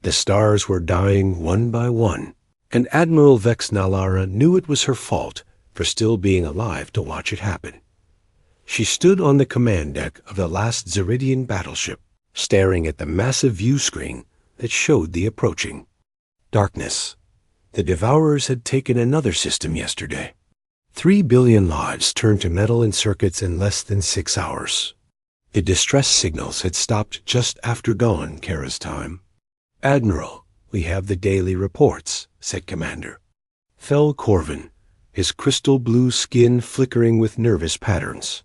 The stars were dying one by one, and Admiral Vex Nalara knew it was her fault for still being alive to watch it happen. She stood on the command deck of the last Zeridian battleship, staring at the massive view screen that showed the approaching darkness. The Devourers had taken another system yesterday. 3 billion lives turned to metal in circuits in less than 6 hours. The distress signals had stopped just after dawn, Kara's time. "Admiral, we have the daily reports," said Commander. Fel Corvin, his crystal blue skin flickering with nervous patterns.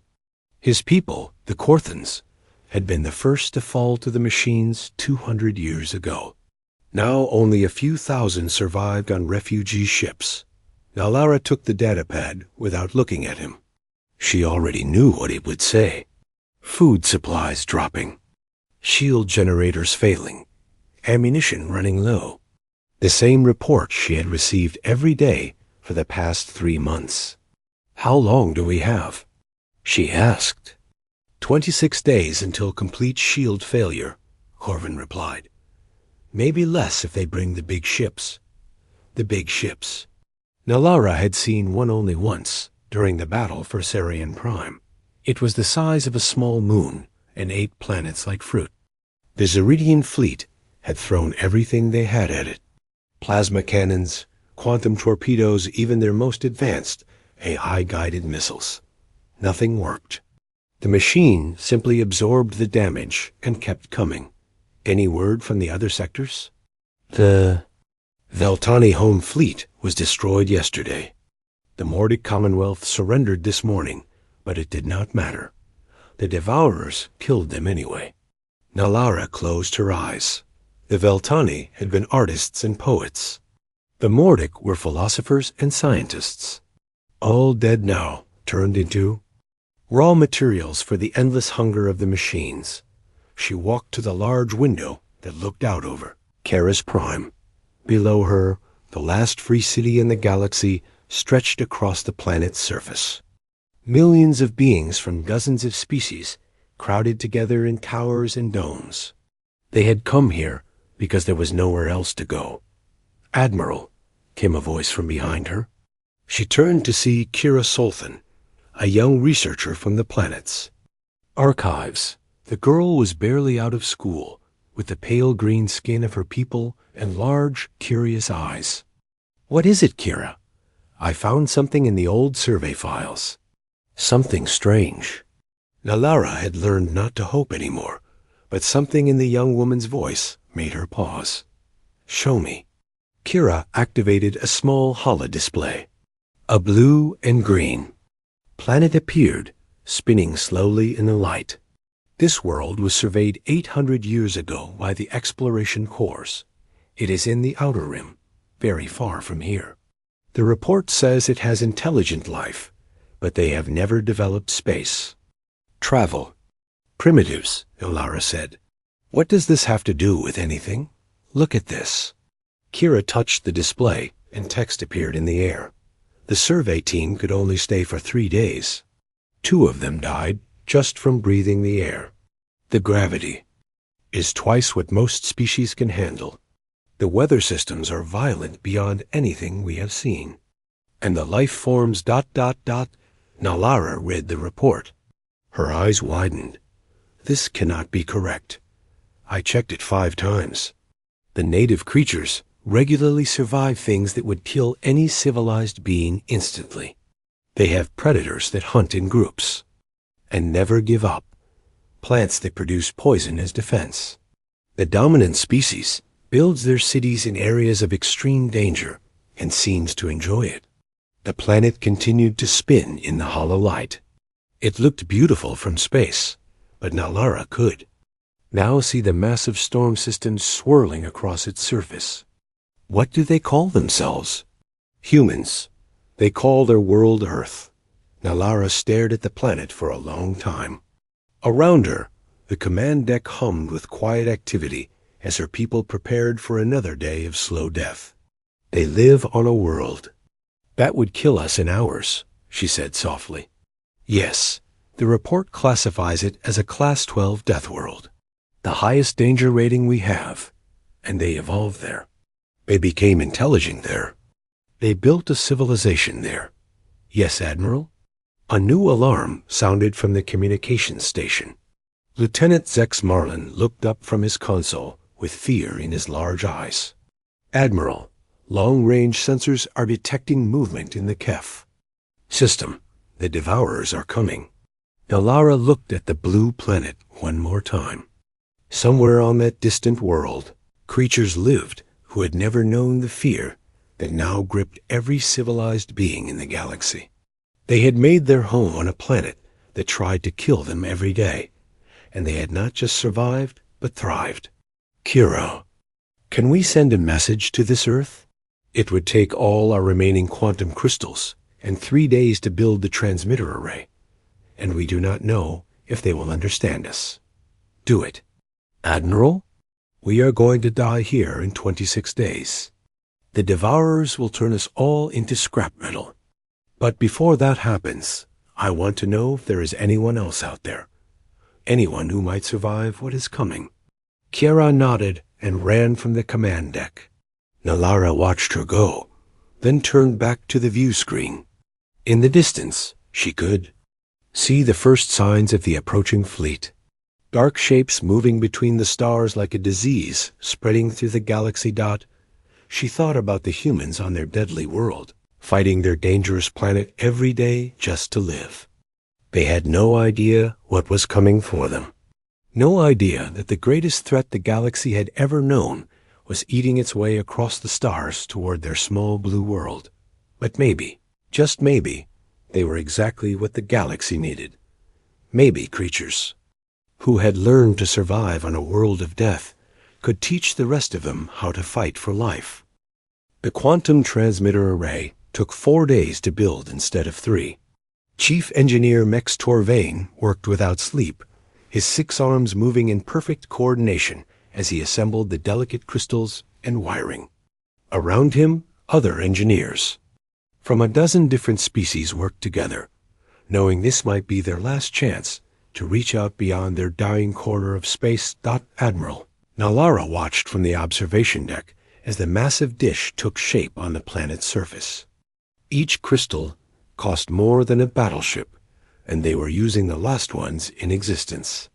His people, the Korthans, had been the first to fall to the machines 200 years ago. Now only a few thousand survived on refugee ships. Nalara took the datapad without looking at him. She already knew what it would say. Food supplies dropping. Shield generators failing. Ammunition running low. The same report she had received every day for the past 3 months. "How long do we have?" she asked. 26 days until complete shield failure," Corvin replied. "Maybe less if they bring the big ships." The big ships. Nalara had seen one only once, during the battle for Sarian Prime. It was the size of a small moon and 8 planets like fruit. The Zeridian fleet had thrown everything they had at it. Plasma cannons, quantum torpedoes, even their most advanced AI-guided missiles. Nothing worked. The machine simply absorbed the damage and kept coming. Any word from the other sectors? The Veltani home fleet was destroyed yesterday. The Mordic Commonwealth surrendered this morning, but it did not matter. The Devourers killed them anyway. Nalara closed her eyes. The Veltani had been artists and poets. The Mordic were philosophers and scientists. All dead now, turned into raw materials for the endless hunger of the machines. She walked to the large window that looked out over Kara's Prime. Below her, the last free city in the galaxy stretched across the planet's surface. Millions of beings from dozens of species crowded together in towers and domes. They had come here because there was nowhere else to go. "Admiral," came a voice from behind her. She turned to see Kira Solthan, a young researcher from the planets. Archives. The girl was barely out of school, with the pale green skin of her people and large, curious eyes. "What is it, Kira?" "I found something in the old survey files." Something strange. Nalara had learned not to hope anymore, but something in the young woman's voice made her pause. "Show me." Kira activated a small holodisplay. A blue and green planet appeared, spinning slowly in the light. This world was surveyed 800 years ago by the Exploration Corps. It is in the Outer Rim, very far from here. The report says it has intelligent life, but they have never developed space travel. "Primitives," Ilara said. "What does this have to do with anything? Look at this." Kira touched the display, and text appeared in the air. The survey team could only stay for 3 days. 2 of them died just from breathing the air. The gravity is twice what most species can handle. The weather systems are violent beyond anything we have seen. And the life forms ... Nalara read the report. Her eyes widened. This cannot be correct. I checked it 5 times. The native creatures regularly survive things that would kill any civilized being instantly. They have predators that hunt in groups and never give up. Plants that produce poison as defense. The dominant species builds their cities in areas of extreme danger and seems to enjoy it. The planet continued to spin in the hollow light. It looked beautiful from space, but Nalara could now see the massive storm systems swirling across its surface. What do they call themselves? Humans. They call their world Earth. Nalara stared at the planet for a long time. Around her, the command deck hummed with quiet activity as her people prepared for another day of slow death. They live on a world that would kill us in hours, she said softly. Yes, the report classifies it as a Class 12 death world, the highest danger rating we have. and they evolved there. They became intelligent there. They built a civilization there. Yes, Admiral? A new alarm sounded from the communications station. Lieutenant Zex Marlin looked up from his console with fear in his large eyes. Admiral, long-range sensors are detecting movement in the KEF. System, the Devourers are coming. Nalara looked at the blue planet one more time. Somewhere on that distant world, creatures lived who had never known the fear that now gripped every civilized being in the galaxy. They had made their home on a planet that tried to kill them every day, and they had not just survived, but thrived. Kira, can we send a message to this Earth? It would take all our remaining quantum crystals and 3 days to build the transmitter array, and we do not know if they will understand us. Do it. Admiral, we are going to die here in 26 days. The Devourers will turn us all into scrap metal. But before that happens, I want to know if there is anyone else out there. Anyone who might survive what is coming. Kira nodded and ran from the command deck. Nalara watched her go, then turned back to the view screen. In the distance, she could see the first signs of the approaching fleet. Dark shapes moving between the stars like a disease spreading through the galaxy dot. She thought about the humans on their deadly world, fighting their dangerous planet every day just to live. They had no idea what was coming for them. No idea that the greatest threat the galaxy had ever known was eating its way across the stars toward their small blue world. But maybe, just maybe, they were exactly what the galaxy needed. Maybe creatures who had learned to survive on a world of death could teach the rest of them how to fight for life. The quantum transmitter array took 4 days to build instead of 3. Chief Engineer Mex Torvain worked without sleep, his 6 arms moving in perfect coordination as he assembled the delicate crystals and wiring. Around him, other engineers from a dozen different species worked together, knowing this might be their last chance to reach out beyond their dying corner of space. Admiral Nalara watched from the observation deck as the massive dish took shape on the planet's surface. Each crystal cost more than a battleship, and they were using the last ones in existence.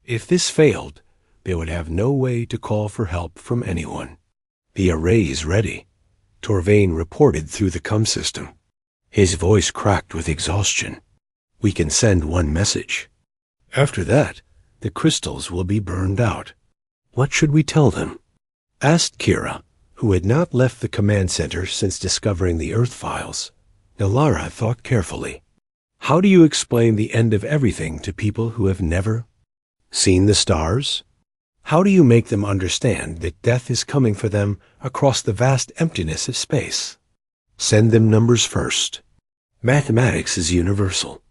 If this failed, they would have no way to call for help from anyone. The array is ready, Torvain reported through the comm system. His voice cracked with exhaustion. We can send one message. After that, the crystals will be burned out. What should we tell them? Asked Kira, who had not left the command center since discovering the Earth files. Nalara thought carefully. How do you explain the end of everything to people who have never seen the stars? How do you make them understand that death is coming for them across the vast emptiness of space? Send them numbers first. Mathematics is universal.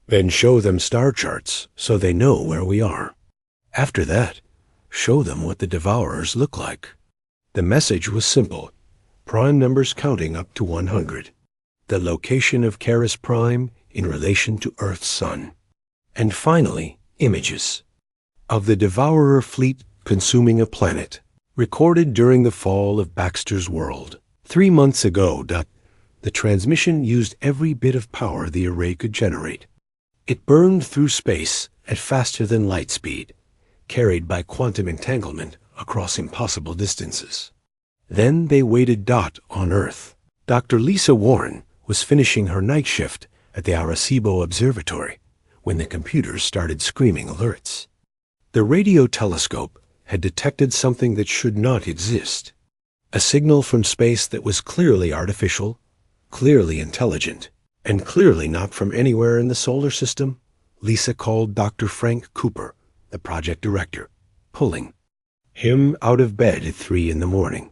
Then show them star charts so they know where we are. After that, show them what the Devourers look like. The message was simple. Prime numbers counting up to 100. The location of Caris Prime in relation to Earth's sun. And finally, images of the Devourer fleet consuming a planet, recorded during the fall of Baxter's world. 3 months ago. The transmission used every bit of power the array could generate. It burned through space at faster than light speed, carried by quantum entanglement across impossible distances. Then they waited on Earth. Dr. Lisa Warren was finishing her night shift at the Arecibo Observatory when the computers started screaming alerts. The radio telescope had detected something that should not exist. A signal from space that was clearly artificial, clearly intelligent, and clearly not from anywhere in the solar system. Lisa called Dr. Frank Cooper, the project director, pulling him out of bed at 3 in the morning.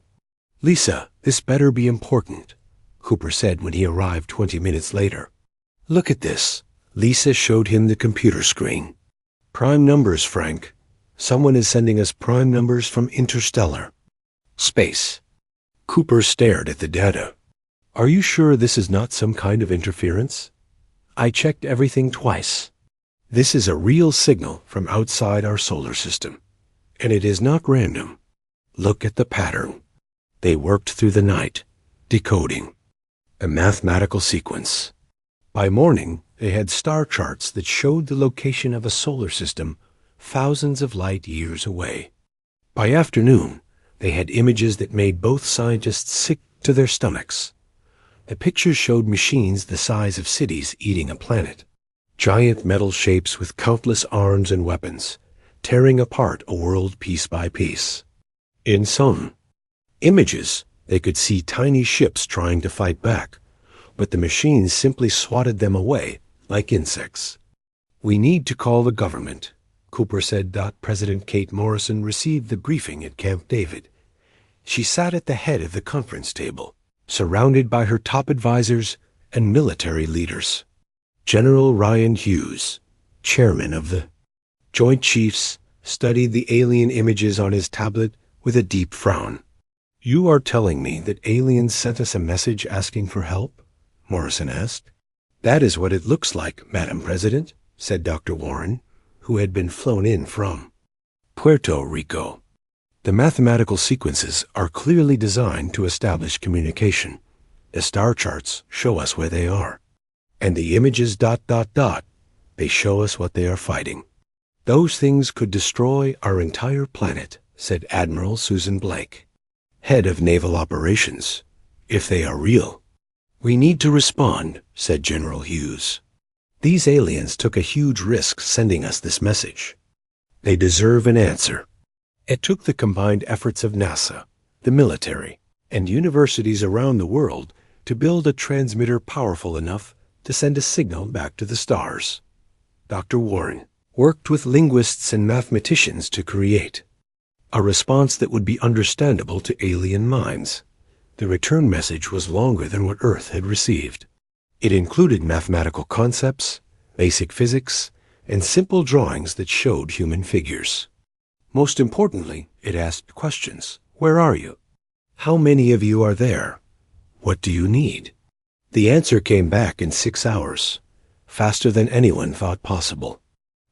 Lisa, this better be important, Cooper said when he arrived 20 minutes later. Look at this. Lisa showed him the computer screen. Prime numbers, Frank. Someone is sending us prime numbers from interstellar space. Cooper stared at the data. Are you sure this is not some kind of interference? I checked everything twice. This is a real signal from outside our solar system, and it is not random. Look at the pattern. They worked through the night, decoding. A mathematical sequence. By morning, they had star charts that showed the location of a solar system thousands of light years away. By afternoon, they had images that made both scientists sick to their stomachs. The pictures showed machines the size of cities eating a planet. Giant metal shapes with countless arms and weapons, tearing apart a world piece by piece. In some images, they could see tiny ships trying to fight back, but the machines simply swatted them away like insects. "We need to call the government," Cooper said. President Kate Morrison received the briefing at Camp David. She sat at the head of the conference table, surrounded by her top advisors and military leaders. General Ryan Hughes, chairman of the Joint Chiefs, studied the alien images on his tablet with a deep frown. "You are telling me that aliens sent us a message asking for help?" Morrison asked. "That is what it looks like, Madam President," said Dr. Warren, who had been flown in from Puerto Rico. "The mathematical sequences are clearly designed to establish communication. The star charts show us where they are. And the images ... they show us what they are fighting. Those things could destroy our entire planet," said Admiral Susan Blake, head of naval operations, "if they are real." "We need to respond," said General Hughes. "These aliens took a huge risk sending us this message. They deserve an answer." It took the combined efforts of NASA, the military, and universities around the world to build a transmitter powerful enough to send a signal back to the stars. Dr. Warren worked with linguists and mathematicians to create a response that would be understandable to alien minds. The return message was longer than what Earth had received. It included mathematical concepts, basic physics, and simple drawings that showed human figures. Most importantly, it asked questions. Where are you? How many of you are there? What do you need? The answer came back in 6 hours, faster than anyone thought possible.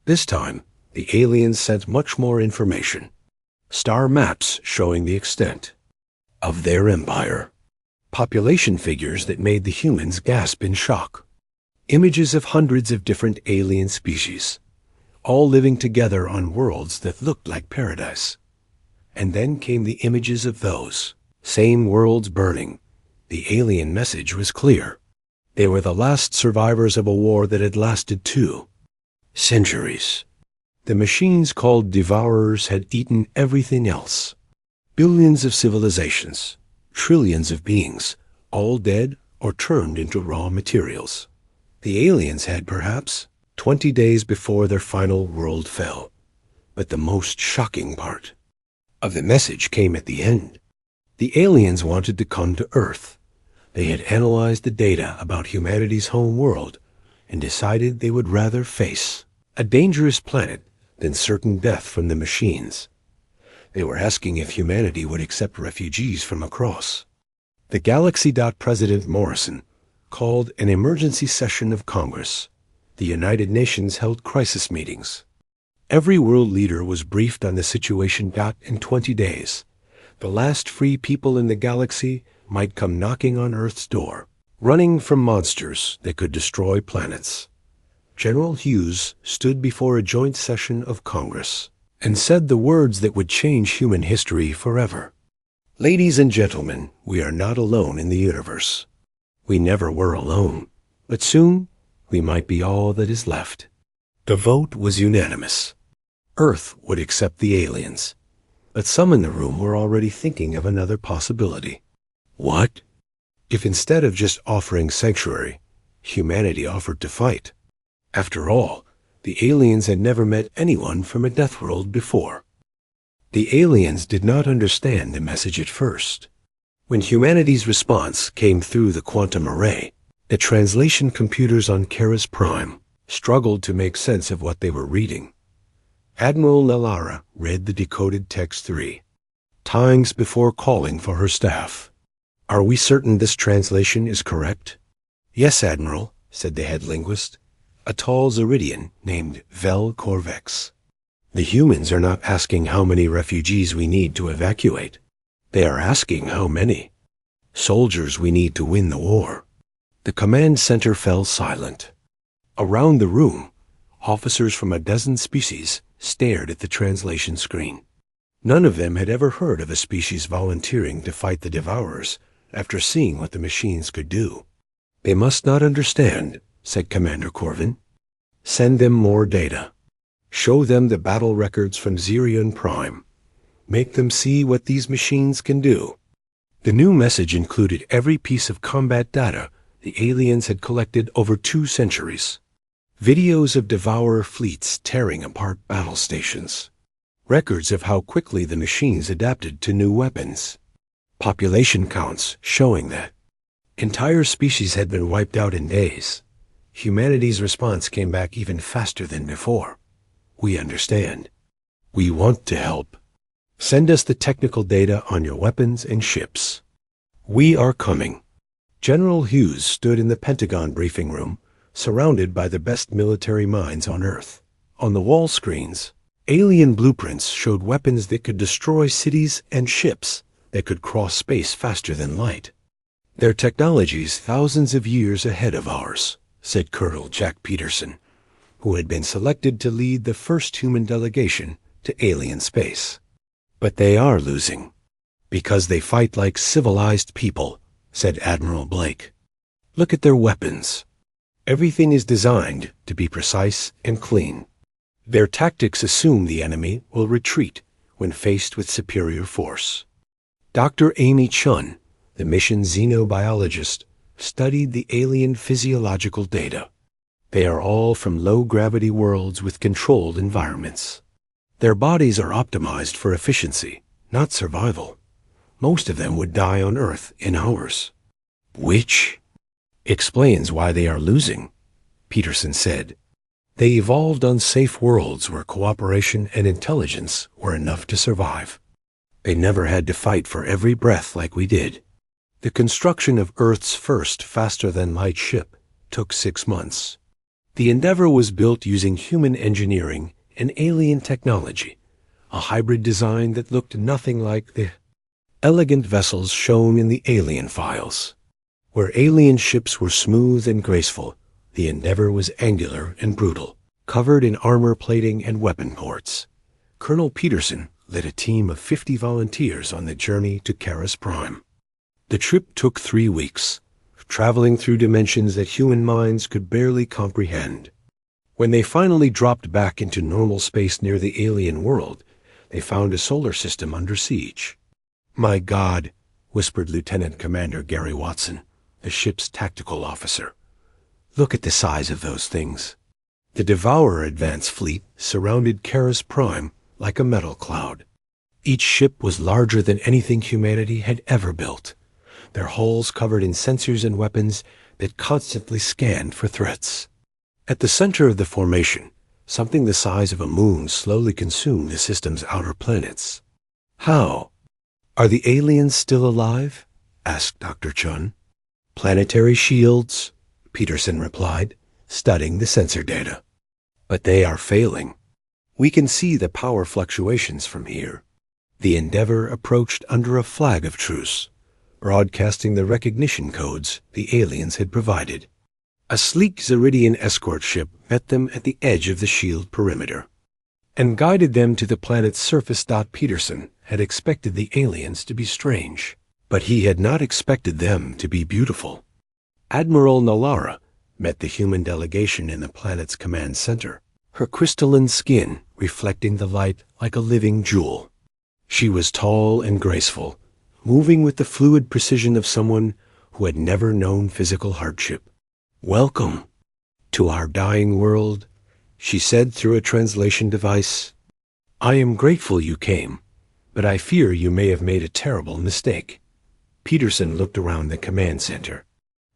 This time, the aliens sent much more information. Star maps showing the extent of their empire. Population figures that made the humans gasp in shock. Images of hundreds of different alien species, all living together on worlds that looked like paradise. And then came the images of those same worlds burning. The alien message was clear. They were the last survivors of a war that had lasted 2 centuries. The machines called Devourers had eaten everything else. Billions of civilizations, trillions of beings, all dead or turned into raw materials. The aliens had perhaps 20 days before their final world fell. But the most shocking part of the message came at the end. The aliens wanted to come to Earth. They had analyzed the data about humanity's home world and decided they would rather face a dangerous planet than certain death from the machines. They were asking if humanity would accept refugees from across the galaxy. President Morrison called an emergency session of Congress. The United Nations held crisis meetings. Every world leader was briefed on the situation. In 20 days, the last free people in the galaxy might come knocking on Earth's door, running from monsters that could destroy planets. General Hughes stood before a joint session of Congress and said the words that would change human history forever. "Ladies and gentlemen, we are not alone in the universe. We never were alone, but soon we might be all that is left." The vote was unanimous. Earth would accept the aliens, but some in the room were already thinking of another possibility. What if instead of just offering sanctuary, humanity offered to fight? After all, the aliens had never met anyone from a death world before. The aliens did not understand the message at first. When humanity's response came through the quantum array, the translation computers on Keras Prime struggled to make sense of what they were reading. Admiral Nelara read the decoded text 3 times before calling for her staff. "Are we certain this translation is correct?" "Yes, Admiral," said the head linguist, a tall Zeridian named Vel Corvex. The humans are not asking how many refugees we need to evacuate. They are asking how many soldiers we need to win the war. The command center fell silent. Around the room, officers from a dozen species stared at the translation screen. None of them had ever heard of a species volunteering to fight the Devourers after seeing what the machines could do. They must not understand, said Commander Corvin. Send them more data. Show them the battle records from Zerion Prime. Make them see what these machines can do. The new message included every piece of combat data the aliens had collected over 2 centuries. Videos of Devourer fleets tearing apart battle stations. Records of how quickly the machines adapted to new weapons. Population counts showing that entire species had been wiped out in days. Humanity's response came back even faster than before. We understand. We want to help. Send us the technical data on your weapons and ships. We are coming. General Hughes stood in the Pentagon briefing room, surrounded by the best military minds on Earth. On the wall screens, alien blueprints showed weapons that could destroy cities and ships that could cross space faster than light. Their technology's thousands of years ahead of ours, said Colonel Jack Peterson, who had been selected to lead the first human delegation to alien space. But they are losing, because they fight like civilized people, said Admiral Blake. Look at their weapons. Everything is designed to be precise and clean. Their tactics assume the enemy will retreat when faced with superior force. Dr. Amy Chun, the mission xenobiologist, studied the alien physiological data. They are all from low-gravity worlds with controlled environments. Their bodies are optimized for efficiency, not survival. Most of them would die on Earth in hours. Which explains why they are losing, Peterson said. They evolved on safe worlds where cooperation and intelligence were enough to survive. They never had to fight for every breath like we did. The construction of Earth's first faster-than-light ship took 6 months. The Endeavour was built using human engineering and alien technology, a hybrid design that looked nothing like the elegant vessels shown in the alien files. Where alien ships were smooth and graceful, the Endeavour was angular and brutal, covered in armor plating and weapon ports. Colonel Peterson led a team of 50 volunteers on the journey to Karis Prime. The trip took 3 weeks, traveling through dimensions that human minds could barely comprehend. When they finally dropped back into normal space near the alien world, they found a solar system under siege. "My God," whispered Lieutenant Commander Gary Watson, the ship's tactical officer. "Look at the size of those things." The Devourer advance fleet surrounded Karis Prime like a metal cloud. Each ship was larger than anything humanity had ever built, their hulls covered in sensors and weapons that constantly scanned for threats. At the center of the formation, something the size of a moon slowly consumed the system's outer planets. "How? Are the aliens still alive?" asked Dr. Chun. "Planetary shields," Peterson replied, studying the sensor data. "But they are failing. We can see the power fluctuations from here." The Endeavour approached under a flag of truce, broadcasting the recognition codes the aliens had provided. A sleek Zeridian escort ship met them at the edge of the shield perimeter and guided them to the planet's surface. Peterson had expected the aliens to be strange, but he had not expected them to be beautiful. Admiral Nalara met the human delegation in the planet's command center, her crystalline skin reflecting the light like a living jewel. She was tall and graceful, moving with the fluid precision of someone who had never known physical hardship. "Welcome to our dying world," she said through a translation device. "I am grateful you came, but I fear you may have made a terrible mistake." Peterson looked around the command center.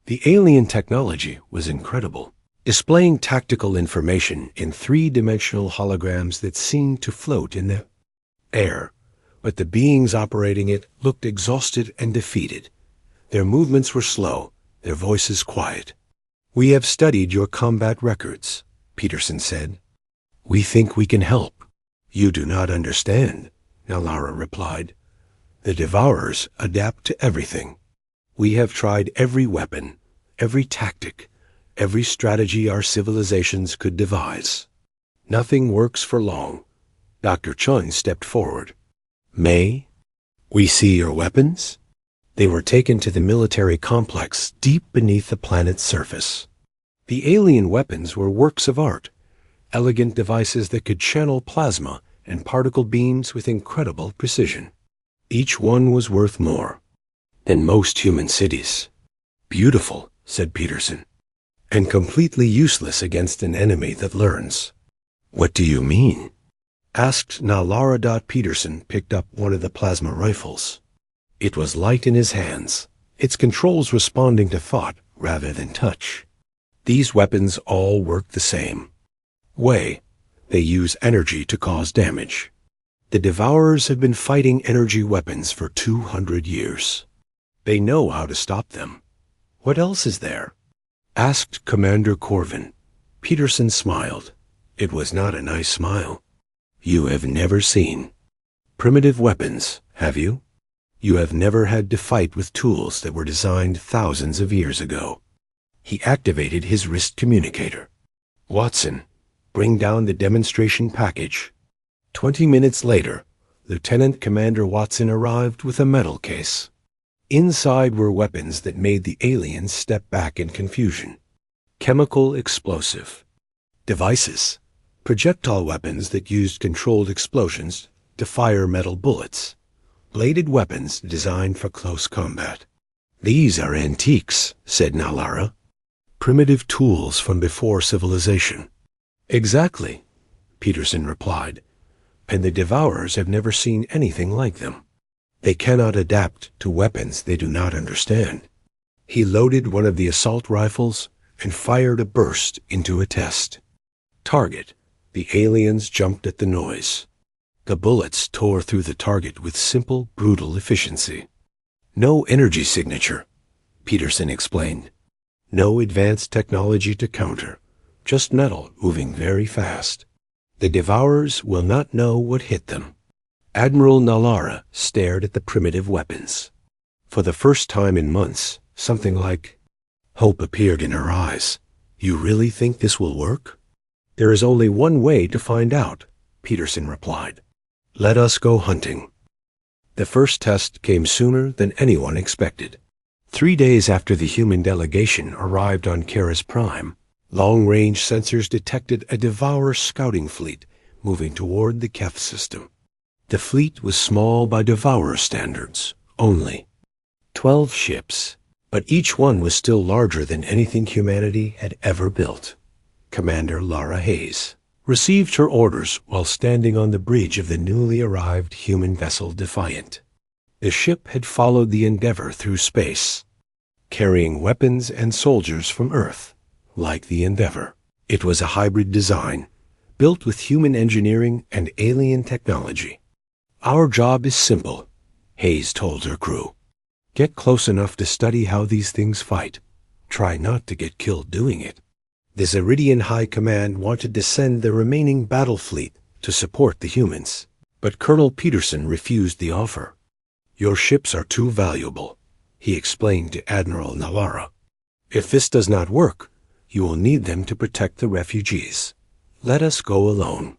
The alien technology was incredible, displaying tactical information in 3-dimensional holograms that seemed to float in the air, but the beings operating it looked exhausted and defeated. Their movements were slow, their voices quiet. "We have studied your combat records," Peterson said. "We think we can help." You do not understand, Nalara replied. The Devourers adapt to everything. We have tried every weapon, every tactic, every strategy our civilizations could devise. Nothing works for long. Dr. Chun stepped forward. May, we see your weapons? They were taken to the military complex deep beneath the planet's surface. The alien weapons were works of art, elegant devices that could channel plasma and particle beams with incredible precision. Each one was worth more than most human cities. Beautiful, said Peterson, and completely useless against an enemy that learns. What do you mean? Asked Nalara. Peterson picked up one of the plasma rifles. It was light in his hands, its controls responding to thought rather than touch. These weapons all work the same way. They use energy to cause damage. The Devourers have been fighting energy weapons for 200 years. They know how to stop them. What else is there? Asked Commander Corvin. Peterson smiled. It was not a nice smile. You have never seen primitive weapons, have you? You have never had to fight with tools that were designed thousands of years ago. He activated his wrist communicator. Watson, bring down the demonstration package. 20 minutes later, Lieutenant Commander Watson arrived with a metal case. Inside were weapons that made the aliens step back in confusion. Chemical explosive devices, projectile weapons that used controlled explosions to fire metal bullets, bladed weapons designed for close combat. These are antiques, said Nalara. Primitive tools from before civilization. Exactly, Peterson replied, and the Devourers have never seen anything like them. They cannot adapt to weapons they do not understand. He loaded one of the assault rifles and fired a burst into a test. Target. The aliens jumped at the noise. The bullets tore through the target with simple, brutal efficiency. No energy signature, Peterson explained. No advanced technology to counter, just metal moving very fast. The Devourers will not know what hit them. Admiral Nalara stared at the primitive weapons. For the first time in months, something like hope appeared in her eyes. You really think this will work? There is only one way to find out, Peterson replied. Let us go hunting. The first test came sooner than anyone expected. 3 days after the human delegation arrived on Keras Prime, long-range sensors detected a Devourer scouting fleet moving toward the Keth system. The fleet was small by Devourer standards, only 12 ships, but each one was still larger than anything humanity had ever built. Commander Lara Hayes received her orders while standing on the bridge of the newly arrived human vessel Defiant. The ship had followed the Endeavor through space, carrying weapons and soldiers from Earth, like the Endeavor. It was a hybrid design, built with human engineering and alien technology. Our job is simple, Hayes told her crew. Get close enough to study how these things fight. Try not to get killed doing it. The Zeridian High Command wanted to send the remaining battle fleet to support the humans, but Colonel Peterson refused the offer. Your ships are too valuable, he explained to Admiral Nalara. If this does not work, you will need them to protect the refugees. Let us go alone.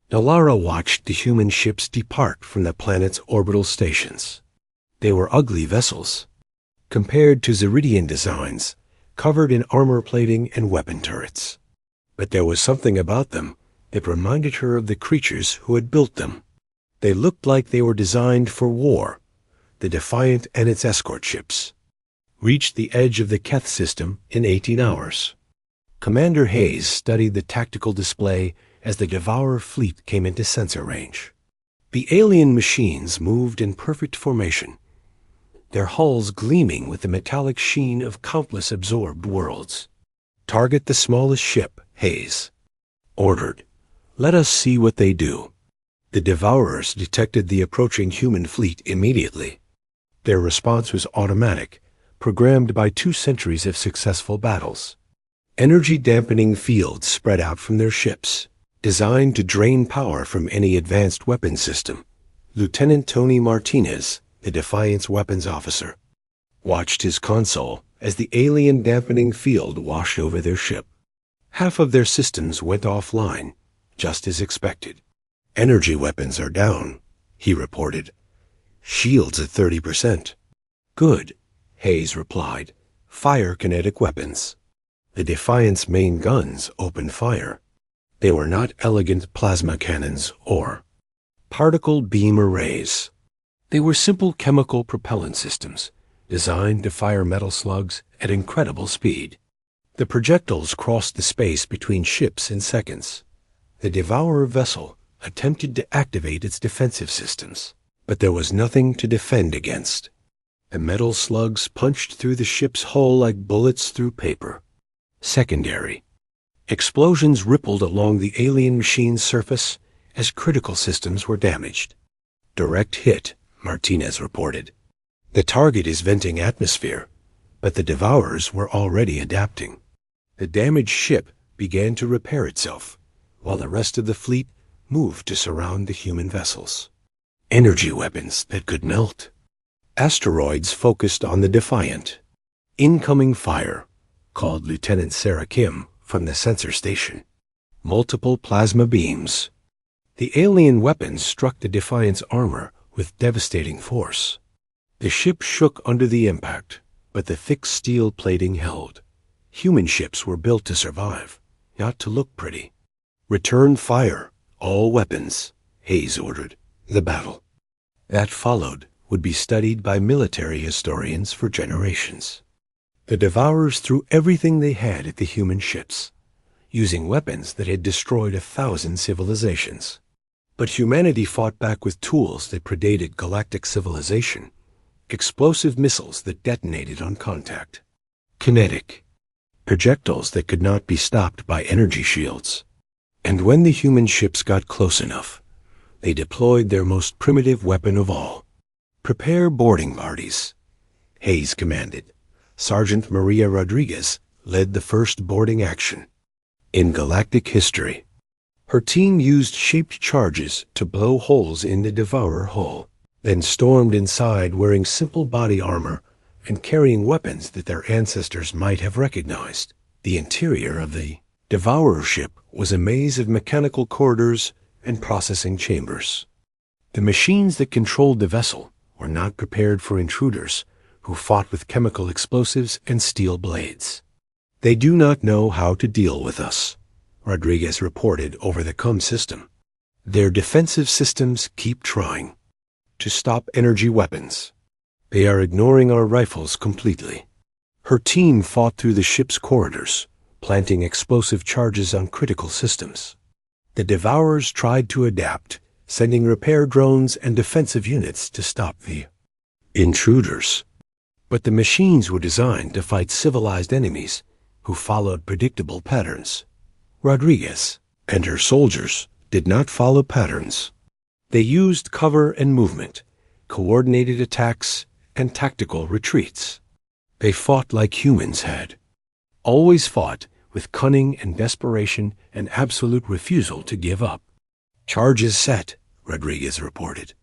Nalara watched the human ships depart from the planet's orbital stations. They were ugly vessels, compared to Zeridian designs, covered in armor plating and weapon turrets. But there was something about them that reminded her of the creatures who had built them. They looked like they were designed for war. The Defiant and its escort ships reached the edge of the Keth system in 18 hours. Commander Hayes studied the tactical display as the Devourer fleet came into sensor range. The alien machines moved in perfect formation, their hulls gleaming with the metallic sheen of countless absorbed worlds. Target the smallest ship, Hayes ordered. Let us see what they do. The Devourers detected the approaching human fleet immediately. Their response was automatic, programmed by 2 centuries of successful battles. Energy-dampening fields spread out from their ships, designed to drain power from any advanced weapons system. Lieutenant Tony Martinez, the Defiance weapons officer, watched his console as the alien dampening field washed over their ship. Half of their systems went offline, just as expected. Energy weapons are down, he reported. Shields at 30%. Good, Hayes replied. Fire kinetic weapons. The Defiance main guns opened fire. They were not elegant plasma cannons or particle beam arrays. They were simple chemical propellant systems designed to fire metal slugs at incredible speed. The projectiles crossed the space between ships in seconds. The Devourer vessel attempted to activate its defensive systems, but there was nothing to defend against. The metal slugs punched through the ship's hull like bullets through paper. Secondary. Explosions rippled along the alien machine's surface as critical systems were damaged. Direct hit, Martinez reported. The target is venting atmosphere, but the Devourers were already adapting. The damaged ship began to repair itself, while the rest of the fleet moved to surround the human vessels. Energy weapons that could melt. Asteroids focused on the Defiant. Incoming fire, called Lieutenant Sarah Kim from the sensor station. Multiple plasma beams. The alien weapons struck the Defiant's armor with devastating force. The ship shook under the impact, but the thick steel plating held. Human ships were built to survive, not to look pretty. Return fire, all weapons, Hayes ordered. The battle that followed would be studied by military historians for generations. The Devourers threw everything they had at the human ships, using weapons that had destroyed 1,000 civilizations. But humanity fought back with tools that predated galactic civilization, explosive missiles that detonated on contact, kinetic, projectiles that could not be stopped by energy shields. And when the human ships got close enough, they deployed their most primitive weapon of all. Prepare boarding parties, Hayes commanded. Sergeant Maria Rodriguez led the first boarding action. In galactic history, her team used shaped charges to blow holes in the Devourer hull, then stormed inside wearing simple body armor and carrying weapons that their ancestors might have recognized. The interior of the Devourer ship was a maze of mechanical corridors and processing chambers. The machines that controlled the vessel were not prepared for intruders who fought with chemical explosives and steel blades. They do not know how to deal with us, Rodriguez reported over the COM system. Their defensive systems keep trying to stop energy weapons. They are ignoring our rifles completely. Her team fought through the ship's corridors, planting explosive charges on critical systems. The Devourers tried to adapt, sending repair drones and defensive units to stop the intruders. But the machines were designed to fight civilized enemies who followed predictable patterns. Rodriguez and her soldiers did not follow patterns. They used cover and movement, coordinated attacks, and tactical retreats. They fought like humans had. Always fought with cunning and desperation and absolute refusal to give up. Charges set, Rodriguez reported.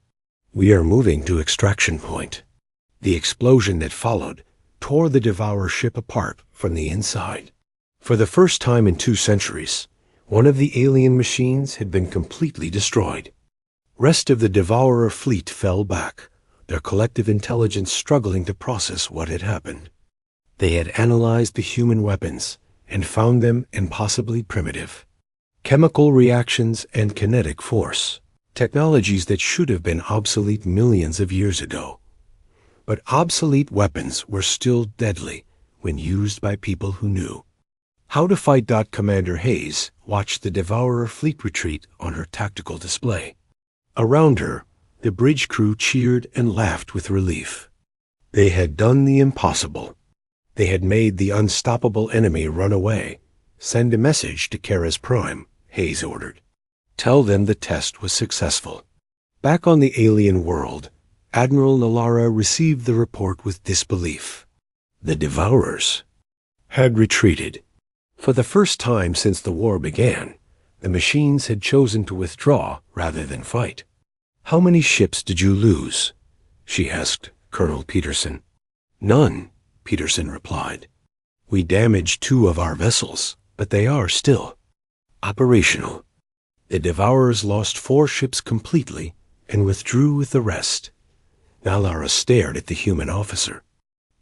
We are moving to extraction point. The explosion that followed tore the Devourer ship apart from the inside. For the first time in 2 centuries, one of the alien machines had been completely destroyed. Rest of the Devourer fleet fell back, their collective intelligence struggling to process what had happened. They had analyzed the human weapons and found them impossibly primitive. Chemical reactions and kinetic force, technologies that should have been obsolete millions of years ago. But obsolete weapons were still deadly when used by people who knew how to fight. Commander Hayes watched the Devourer fleet retreat on her tactical display. Around her, the bridge crew cheered and laughed with relief. They had done the impossible. They had made the unstoppable enemy run away. Send a message to Kara's Prime, Hayes ordered. Tell them the test was successful. Back on the alien world, Admiral Nalara received the report with disbelief. The Devourers had retreated. For the first time since the war began, The machines had chosen to withdraw rather than fight. "How many ships did you lose?" she asked Colonel Peterson. "None," Peterson replied. "We damaged 2 of our vessels, but they are still operational. The Devourers lost 4 ships completely and withdrew with the rest." Nalara stared at the human officer.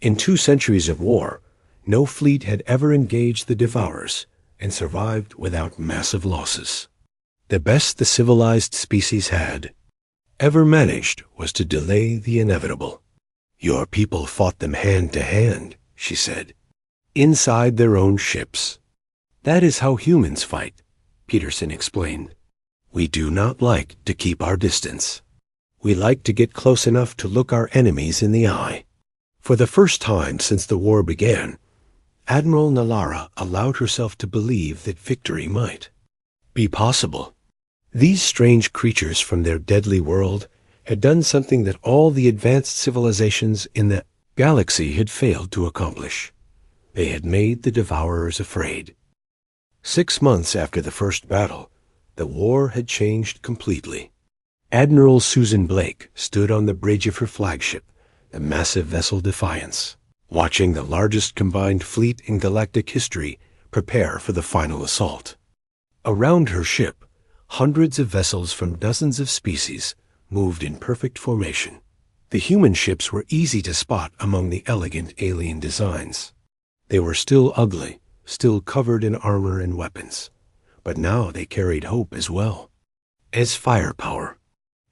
In 2 centuries of war, no fleet had ever engaged the Devourers and survived without massive losses. The best the civilized species had ever managed was to delay the inevitable. "Your people fought them hand to hand," she said, "inside their own ships." "That is how humans fight," Peterson explained. "We do not like to keep our distance. We like to get close enough to look our enemies in the eye." For the first time since the war began, Admiral Nalara allowed herself to believe that victory might be possible. These strange creatures from their deadly world had done something that all the advanced civilizations in the galaxy had failed to accomplish. They had made the Devourers afraid. 6 months after the first battle, the war had changed completely. Admiral Susan Blake stood on the bridge of her flagship, the massive vessel Defiance, watching the largest combined fleet in galactic history prepare for the final assault. Around her ship, hundreds of vessels from dozens of species moved in perfect formation. The human ships were easy to spot among the elegant alien designs. They were still ugly, still covered in armor and weapons, but now they carried hope as well as firepower.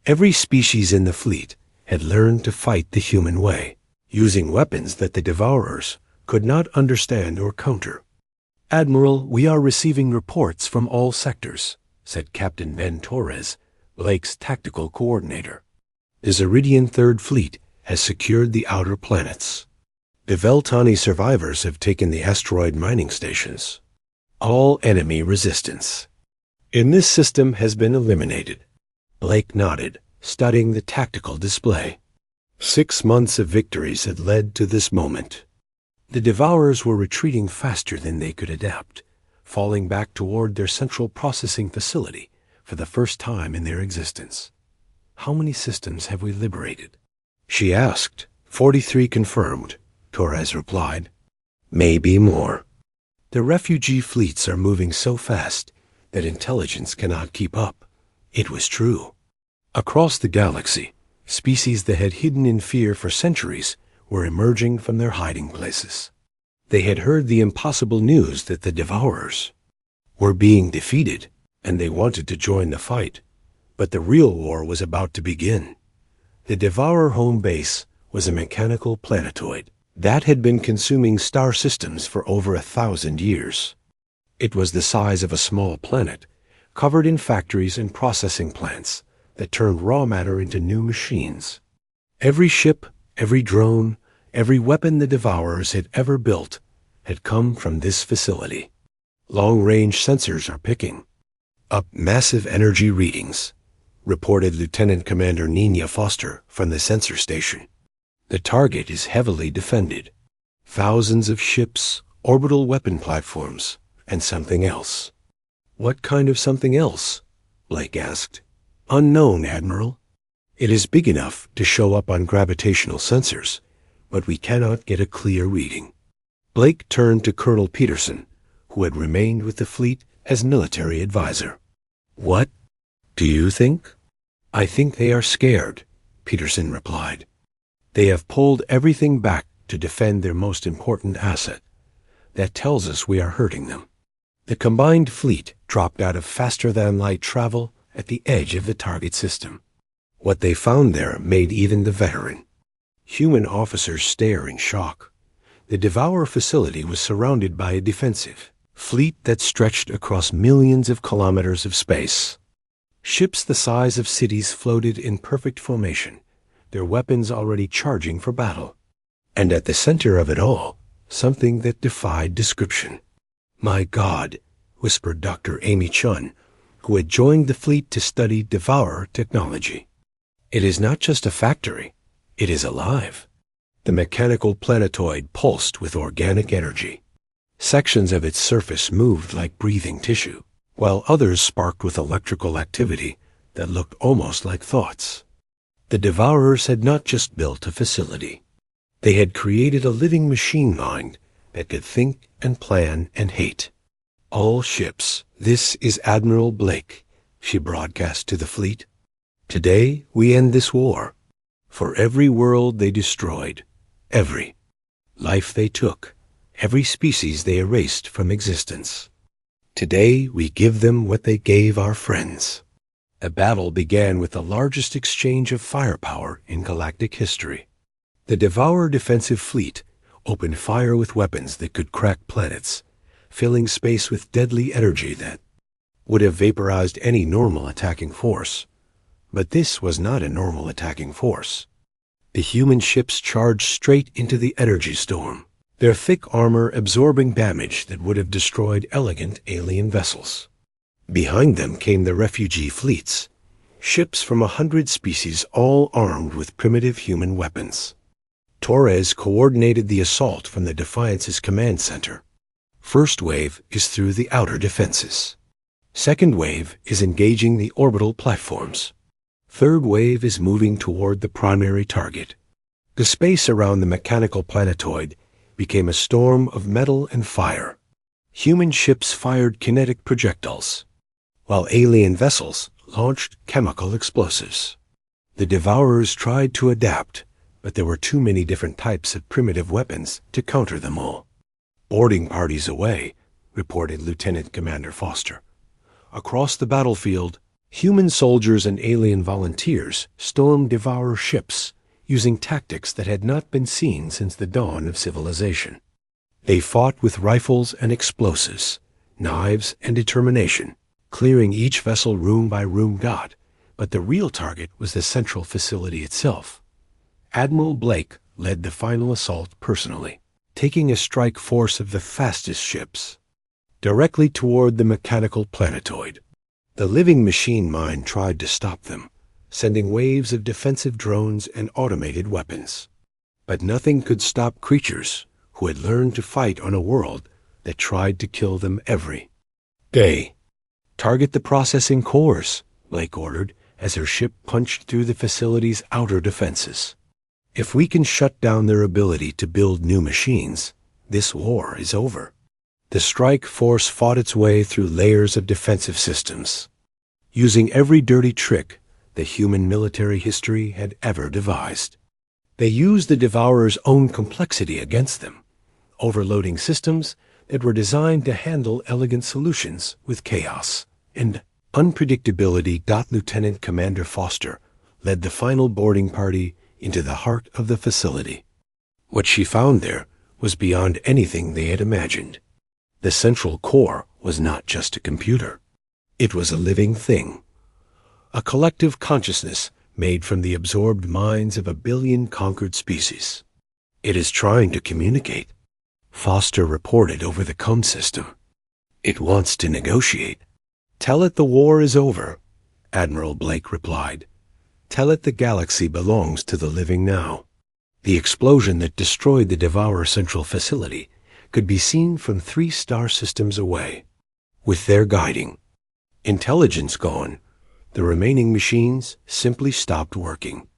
Every species in the fleet had learned to fight the human way, using weapons that the Devourers could not understand or counter. "Admiral, we are receiving reports from all sectors," said Captain Ben Torres, Blake's tactical coordinator. "The Zeridian Third Fleet has secured the outer planets. The Veltani survivors have taken the asteroid mining stations. All enemy resistance in this system has been eliminated." Blake nodded, studying the tactical display. 6 months of victories had led to this moment. The Devourers were retreating faster than they could adapt, falling back toward their central processing facility for the first time in their existence. "How many systems have we liberated?" she asked. 43 confirmed, Torres replied. "Maybe more. The refugee fleets are moving so fast that intelligence cannot keep up." It was true. Across the galaxy, species that had hidden in fear for centuries were emerging from their hiding places. They had heard the impossible news that the Devourers were being defeated, and they wanted to join the fight. But the real war was about to begin. The Devourer home base was a mechanical planetoid that had been consuming star systems for over 1,000 years. It was the size of a small planet, covered in factories and processing plants that turned raw matter into new machines. Every ship, every drone, every weapon the Devourers had ever built had come from this facility. Long-range sensors are picking up massive energy readings, reported Lieutenant Commander Nina Foster from the sensor station. The target is heavily defended. Thousands of ships, orbital weapon platforms, and something else. "What kind of something else?" Blake asked. "Unknown, Admiral. It is big enough to show up on gravitational sensors, but we cannot get a clear reading." Blake turned to Colonel Peterson, who had remained with the fleet as military advisor. "What do you think?" "I think they are scared," Peterson replied. "They have pulled everything back to defend their most important asset. That tells us we are hurting them." The combined fleet dropped out of faster-than-light travel at the edge of the target system. What they found there made even the veteran human officers stare in shock. The Devourer facility was surrounded by a defensive fleet that stretched across millions of kilometers of space. Ships the size of cities floated in perfect formation, their weapons already charging for battle. And at the center of it all, something that defied description. "My God," whispered Dr. Amy Chun, who had joined the fleet to study Devourer technology. "It is not just a factory. It is alive." The mechanical planetoid pulsed with organic energy. Sections of its surface moved like breathing tissue, while others sparked with electrical activity that looked almost like thoughts. The Devourers had not just built a facility. They had created a living machine mind that could think and plan and hate. "All ships, this is Admiral Blake," she broadcast to the fleet. "Today we end this war. For every world they destroyed, every life they took, every species they erased from existence. Today we give them what they gave our friends." A battle began with the largest exchange of firepower in galactic history. The Devourer defensive fleet opened fire with weapons that could crack planets, filling space with deadly energy that would have vaporized any normal attacking force. But this was not a normal attacking force. The human ships charged straight into the energy storm, their thick armor absorbing damage that would have destroyed elegant alien vessels. Behind them came the refugee fleets, ships from 100 species all armed with primitive human weapons. Torres coordinated the assault from the Defiance's command center. First wave is through the outer defenses. Second wave is engaging the orbital platforms. Third wave is moving toward the primary target. The space around the mechanical planetoid became a storm of metal and fire. Human ships fired kinetic projectiles, while alien vessels launched chemical explosives. The Devourers tried to adapt, but there were too many different types of primitive weapons to counter them all. "Boarding parties away," reported Lieutenant Commander Foster. Across the battlefield, human soldiers and alien volunteers stormed Devourer ships, using tactics that had not been seen since the dawn of civilization. They fought with rifles and explosives, knives and determination, clearing each vessel room by room dot, but the real target was the central facility itself. Admiral Blake led the final assault personally, taking a strike force of the fastest ships directly toward the mechanical planetoid. The living machine mind tried to stop them, sending waves of defensive drones and automated weapons. But nothing could stop creatures who had learned to fight on a world that tried to kill them every day. "Target the processing cores," Blake ordered as her ship punched through the facility's outer defenses. "If we can shut down their ability to build new machines, this war is over." The strike force fought its way through layers of defensive systems, using every dirty trick the human military history had ever devised. They used the Devourer's own complexity against them, overloading systems that were designed to handle elegant solutions with chaos and unpredictability. Lieutenant Commander Foster led the final boarding party into the heart of the facility. What she found there was beyond anything they had imagined. The central core was not just a computer. It was a living thing, a collective consciousness made from the absorbed minds of 1 billion conquered species. "It is trying to communicate," Foster reported over the comm system. "It wants to negotiate." "Tell it the war is over," Admiral Blake replied. "Tell it the galaxy belongs to the living now." The explosion that destroyed the Devourer Central facility could be seen from 3 star systems away. With their guiding intelligence gone, the remaining machines simply stopped working.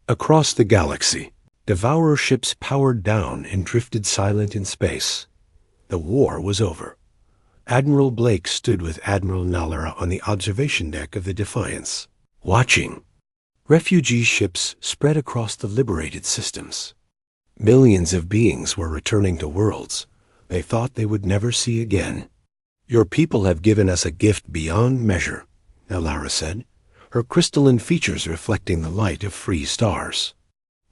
Across the galaxy, Devourer ships powered down and drifted silent in space. The war was over. Admiral Blake stood with Admiral Nallara on the observation deck of the Defiance, watching. Refugee ships spread across the liberated systems. Millions of beings were returning to worlds they thought they would never see again. "Your people have given us a gift beyond measure," Nallara said, her crystalline features reflecting the light of free stars.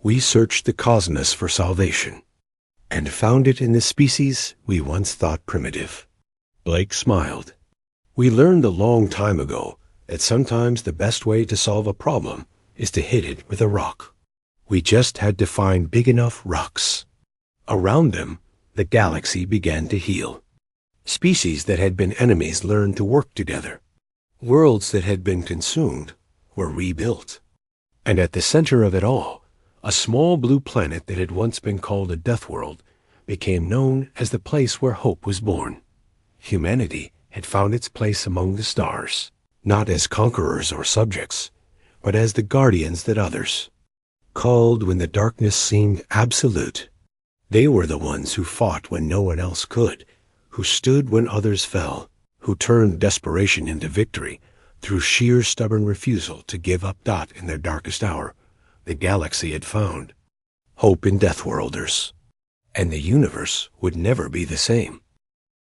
"We searched the cosmos for salvation, and found it in the species we once thought primitive." Blake smiled. "We learned a long time ago that sometimes the best way to solve a problem is to hit it with a rock. We just had to find big enough rocks." Around them, the galaxy began to heal. Species that had been enemies learned to work together. Worlds that had been consumed were rebuilt. And at the center of it all, a small blue planet that had once been called a death world became known as the place where hope was born. Humanity had found its place among the stars, not as conquerors or subjects, but as the guardians that others called when the darkness seemed absolute. They were the ones who fought when no one else could, who stood when others fell, who turned desperation into victory through sheer stubborn refusal to give up Dot in their darkest hour. The galaxy had found hope in Deathworlders, and the universe would never be the same.